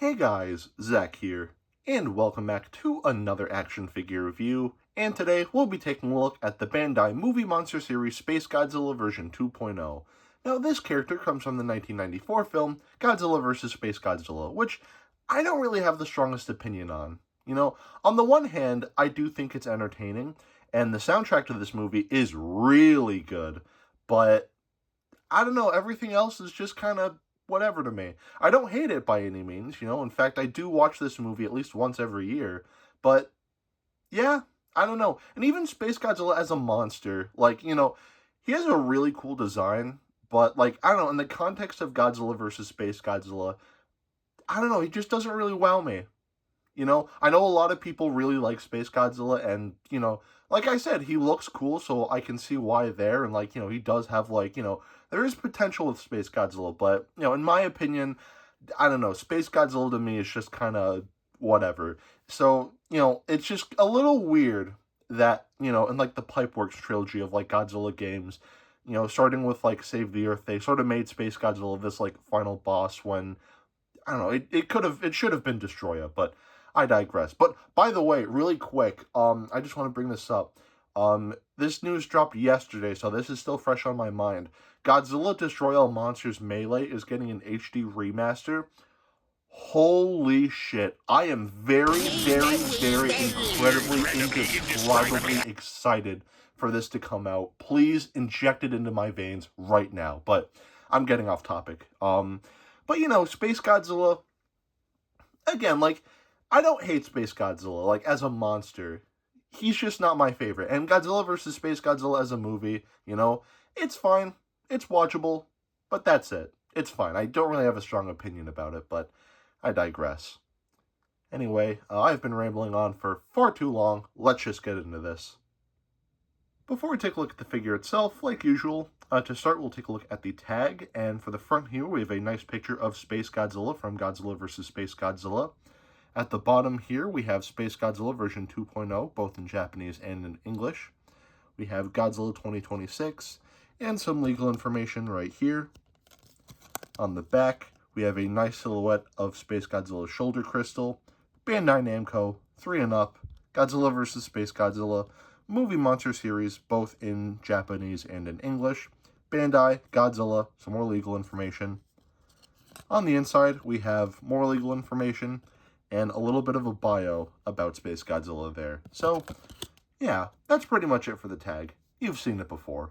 Hey guys, Zack here, and welcome back to another action figure review, and today we'll be taking a look at the Bandai movie monster series Spacegodzilla version 2.0. Now this character comes from the 1994 film Godzilla vs. Spacegodzilla, which I don't really have the strongest opinion on. On the one hand, I do think it's entertaining, and the soundtrack to this movie is really good, but I don't know, everything else is just kind of whatever to me. I don't hate it by any means, in fact, I do watch this movie at least once every year, but yeah, I don't know. And even Space Godzilla as a monster, he has a really cool design, but, I don't know, in the context of Godzilla versus Space Godzilla, I don't know, he just doesn't really wow me. I know a lot of people really like Space Godzilla, and, like I said, he looks cool, so I can see why there, and, he does have, there is potential with Space Godzilla, but, in my opinion, I don't know, Space Godzilla to me is just kind of whatever. So, it's just a little weird that, in, the Pipeworks trilogy of, Godzilla games, starting with, Save the Earth, they sort of made Space Godzilla this, final boss when, I don't know, it should have been Destroyer, but I digress. But by the way, really quick, I just want to bring this up. This news dropped yesterday, so this is still fresh on my mind. Godzilla Destroy All Monsters Melee is getting an HD remaster. Holy shit. I am very, very, very incredibly, indescribably excited for this to come out. Please inject it into my veins right now. But I'm getting off topic. But Space Godzilla, again, I don't hate Space Godzilla, as a monster. He's just not my favorite. And Godzilla vs. Space Godzilla as a movie, it's fine. It's watchable. But that's it. It's fine. I don't really have a strong opinion about it, but I digress. Anyway, I've been rambling on for far too long. Let's just get into this. Before we take a look at the figure itself, like usual, to start we'll take a look at the tag. And for the front here, we have a nice picture of Space Godzilla from Godzilla vs. Space Godzilla. At the bottom here, we have Space Godzilla version 2.0, both in Japanese and in English. We have Godzilla 2026, and some legal information right here. On the back, we have a nice silhouette of Space Godzilla's shoulder crystal, Bandai Namco, 3 and Up, Godzilla vs. Space Godzilla, movie monster series, both in Japanese and in English, Bandai, Godzilla, some more legal information. On the inside, we have more legal information, and a little bit of a bio about Space Godzilla there. So, yeah, that's pretty much it for the tag. You've seen it before.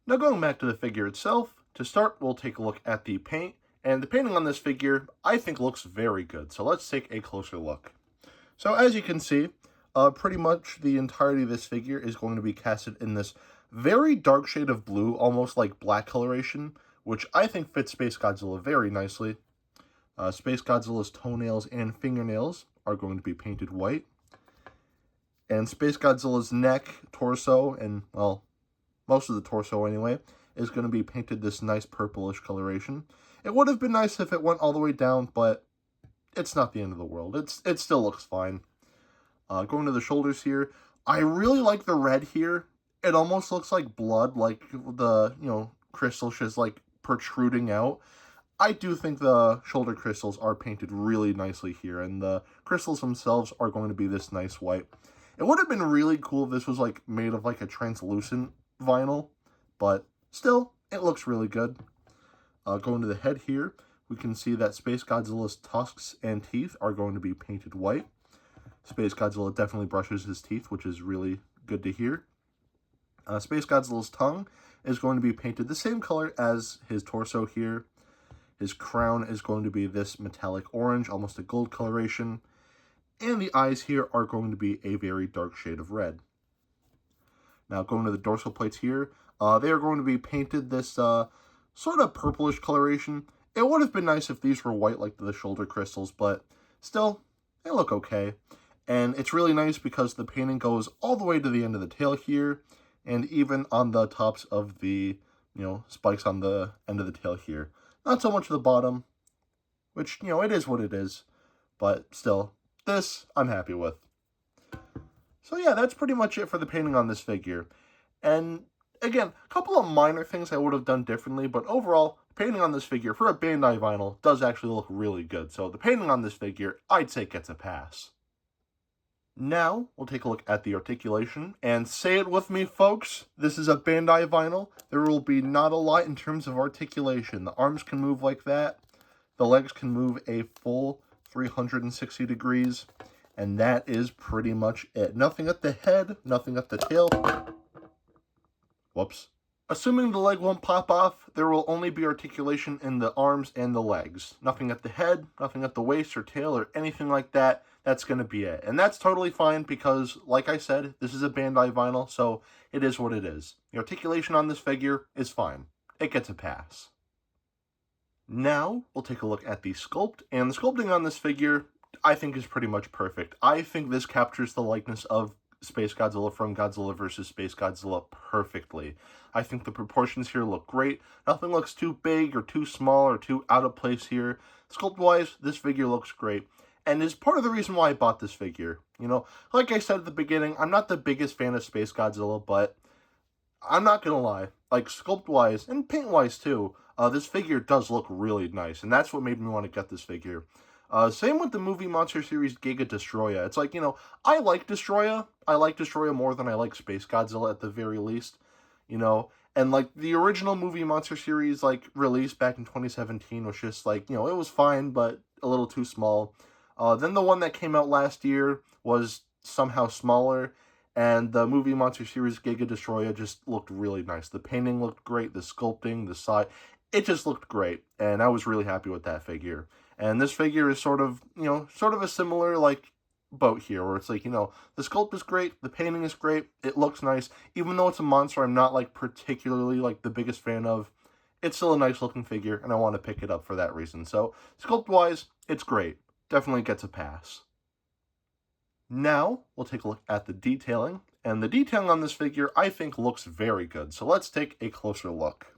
Now going back to the figure itself, to start we'll take a look at the paint, and the painting on this figure I think looks very good, so let's take a closer look. So as you can see, pretty much the entirety of this figure is going to be casted in this very dark shade of blue, almost like black coloration, which I think fits Space Godzilla very nicely. Space Godzilla's toenails and fingernails are going to be painted white. And Space Godzilla's neck, torso, and, well, most of the torso anyway, is going to be painted this nice purplish coloration. It would have been nice if it went all the way down, but it's not the end of the world. It still looks fine. Going to the shoulders here, I really like the red here. It almost looks like blood, like the, crystals just, protruding out. I do think the shoulder crystals are painted really nicely here, and the crystals themselves are going to be this nice white. It would have been really cool if this was, made of, a translucent vinyl, but still, it looks really good. Going to the head here, we can see that Space Godzilla's tusks and teeth are going to be painted white. Space Godzilla definitely brushes his teeth, which is really good to hear. Space Godzilla's tongue is going to be painted the same color as his torso here. His crown is going to be this metallic orange, almost a gold coloration. And the eyes here are going to be a very dark shade of red. Now going to the dorsal plates here, they are going to be painted this sort of purplish coloration. It would have been nice if these were white like the shoulder crystals, but still, they look okay. And it's really nice because the painting goes all the way to the end of the tail here, and even on the tops of the, spikes on the end of the tail here. Not so much the bottom, which, it is what it is, but still, this I'm happy with. So yeah, that's pretty much it for the painting on this figure. And Again, a couple of minor things I would have done differently, but overall, the painting on this figure for a Bandai vinyl does actually look really good. So the painting on this figure, I'd say gets a pass. Now, we'll take a look at the articulation, and say it with me, folks, this is a Bandai vinyl. There will be not a lot in terms of articulation. The arms can move like that, the legs can move a full 360 degrees, and that is pretty much it. Nothing at the head, nothing at the tail. Whoops. Assuming the leg won't pop off, there will only be articulation in the arms and the legs. Nothing at the head, nothing at the waist or tail or anything like that. That's going to be it. And that's totally fine because, like I said, this is a Bandai vinyl, so it is what it is. The articulation on this figure is fine. It gets a pass. Now, we'll take a look at the sculpt, and the sculpting on this figure, I think, is pretty much perfect. I think this captures the likeness of Spacegodzilla from Godzilla vs. Spacegodzilla perfectly. I think the proportions here look great. Nothing looks too big or too small or too out of place here. Sculpt-wise, this figure looks great, and is part of the reason why I bought this figure. You know, like I said at the beginning, I'm not the biggest fan of Spacegodzilla, but I'm not gonna lie, like, sculpt-wise, and paint-wise too, this figure does look really nice, and that's what made me want to get this figure. Same with the movie Monster Series Giga Destroya. It's like, you know, I like Destroya. I like Destroya more than I like Spacegodzilla at the very least, you know. And, like, the original movie Monster Series, like, released back in 2017 was just, like, you know, it was fine, but a little too small. Then the one that came out last year was somehow smaller, and the movie Monster Series Giga Destroya just looked really nice. The painting looked great, the sculpting, the side, it just looked great, and I was really happy with that figure. And this figure is sort of, you know, sort of a similar, like, boat here, where it's like, you know, the sculpt is great, the painting is great, it looks nice. Even though it's a monster I'm not, like, particularly, like, the biggest fan of, it's still a nice-looking figure, and I want to pick it up for that reason. So, sculpt-wise, it's great. Definitely gets a pass. Now, we'll take a look at the detailing, and the detailing on this figure, I think, looks very good. So let's take a closer look.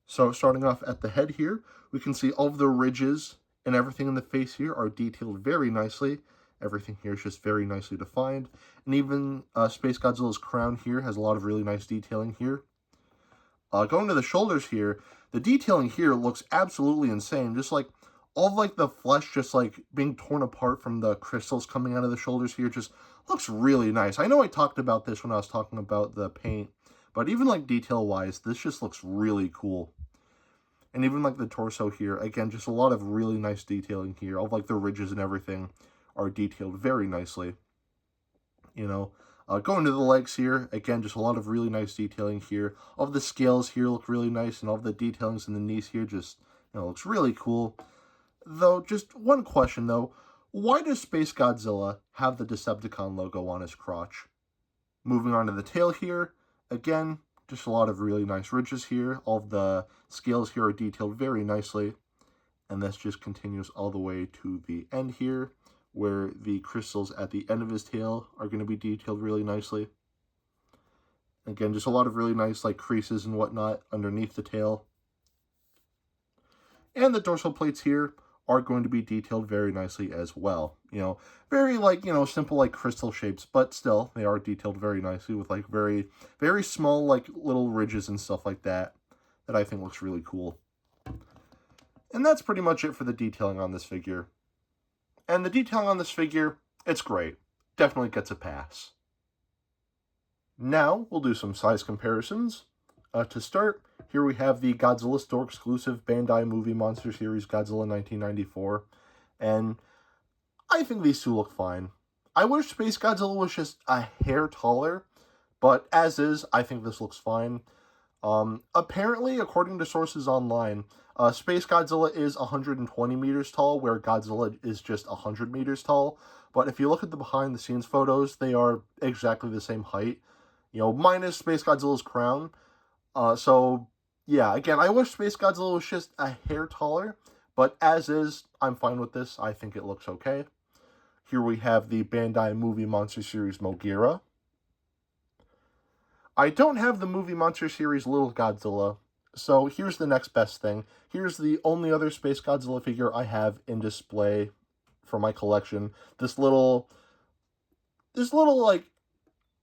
So, starting off at the head here, we can see all of the ridges and everything in the face here are detailed very nicely. Everything here is just very nicely defined. And even Spacegodzilla's crown here has a lot of really nice detailing here. Going to the shoulders here, the detailing here looks absolutely insane. Just like all of, like, the flesh just, like, being torn apart from the crystals coming out of the shoulders here just looks really nice. I know I talked about this when I was talking about the paint, but even, like, detail-wise, this just looks really cool. And even, like, the torso here, again, just a lot of really nice detailing here. All of, like, the ridges and everything are detailed very nicely. You know, going to the legs here, again, just a lot of really nice detailing here. All of the scales here look really nice, and all of the detailings in the knees here just, you know, looks really cool. Though, just one question, though. Why does Spacegodzilla have the Decepticon logo on his crotch? Moving on to the tail here, again, just a lot of really nice ridges here. All of the scales here are detailed very nicely. And this just continues all the way to the end here, where the crystals at the end of his tail are going to be detailed really nicely. Again, just a lot of really nice, like, creases and whatnot underneath the tail. And the dorsal plates here are going to be detailed very nicely as well. You know, very, like, you know, simple, like, crystal shapes, but still, they are detailed very nicely with, like, very, very small, like, little ridges and stuff like that, that I think looks really cool. And that's pretty much it for the detailing on this figure. And the detailing on this figure, it's great. Definitely gets a pass. Now, we'll do some size comparisons. To start, here we have the Godzilla Store exclusive Bandai Movie Monster Series Godzilla 1994, and I think these two look fine. I wish Spacegodzilla was just a hair taller, but as is, I think this looks fine. Apparently, according to sources online, Spacegodzilla is 120 meters tall, where Godzilla is just 100 meters tall, but if you look at the behind-the-scenes photos, they are exactly the same height, you know, minus Spacegodzilla's crown. So, yeah, again, I wish Spacegodzilla was just a hair taller, but as is, I'm fine with this. I think it looks okay. Here we have the Bandai Movie Monster Series Mogira. I don't have the Movie Monster Series Little Godzilla, so here's the next best thing. Here's the only other Spacegodzilla figure I have in display for my collection. This little, like,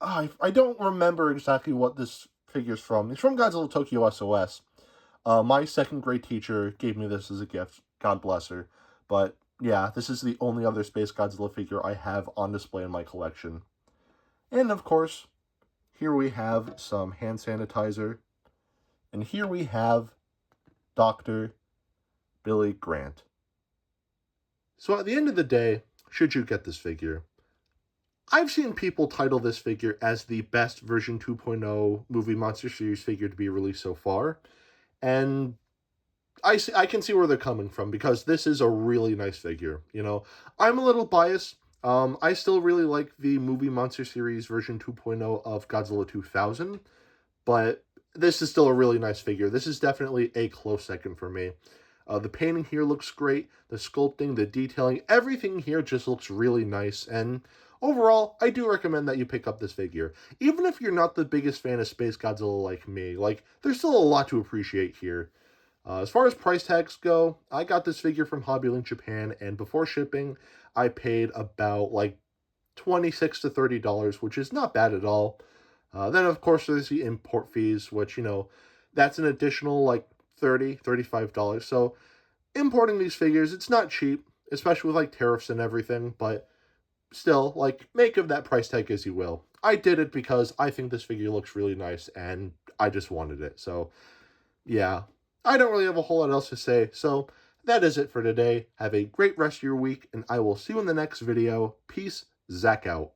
I don't remember exactly what this figure's from. It's from Godzilla Tokyo SOS. My second grade teacher gave me this as a gift. God bless her. But yeah, this is the only other Space Godzilla figure I have on display in my collection. And of course, here we have some hand sanitizer. And here we have Dr. Billy Grant. So at the end of the day, should you get this figure? I've seen people title this figure as the best version 2.0 movie Monster Series figure to be released so far. And I can see where they're coming from, because this is a really nice figure. You know, I'm a little biased. I still really like the movie Monster Series version 2.0 of Godzilla 2000, but this is still a really nice figure. This is definitely a close second for me. The painting here looks great. The sculpting, the detailing, everything here just looks really nice. And overall, I do recommend that you pick up this figure. Even if you're not the biggest fan of Space Godzilla like me, like, there's still a lot to appreciate here. As far as price tags go, I got this figure from Hobbylink Japan, and before shipping, I paid about like $26 to $30, which is not bad at all. Then, of course, there's the import fees, which, you know, that's an additional like $30, $35. So importing these figures, it's not cheap, especially with like tariffs and everything, but still, like, make of that price tag as you will. I did it because I think this figure looks really nice, and I just wanted it. So, yeah, I don't really have a whole lot else to say, so that is it for today. Have a great rest of your week, and I will see you in the next video. Peace, Zack out.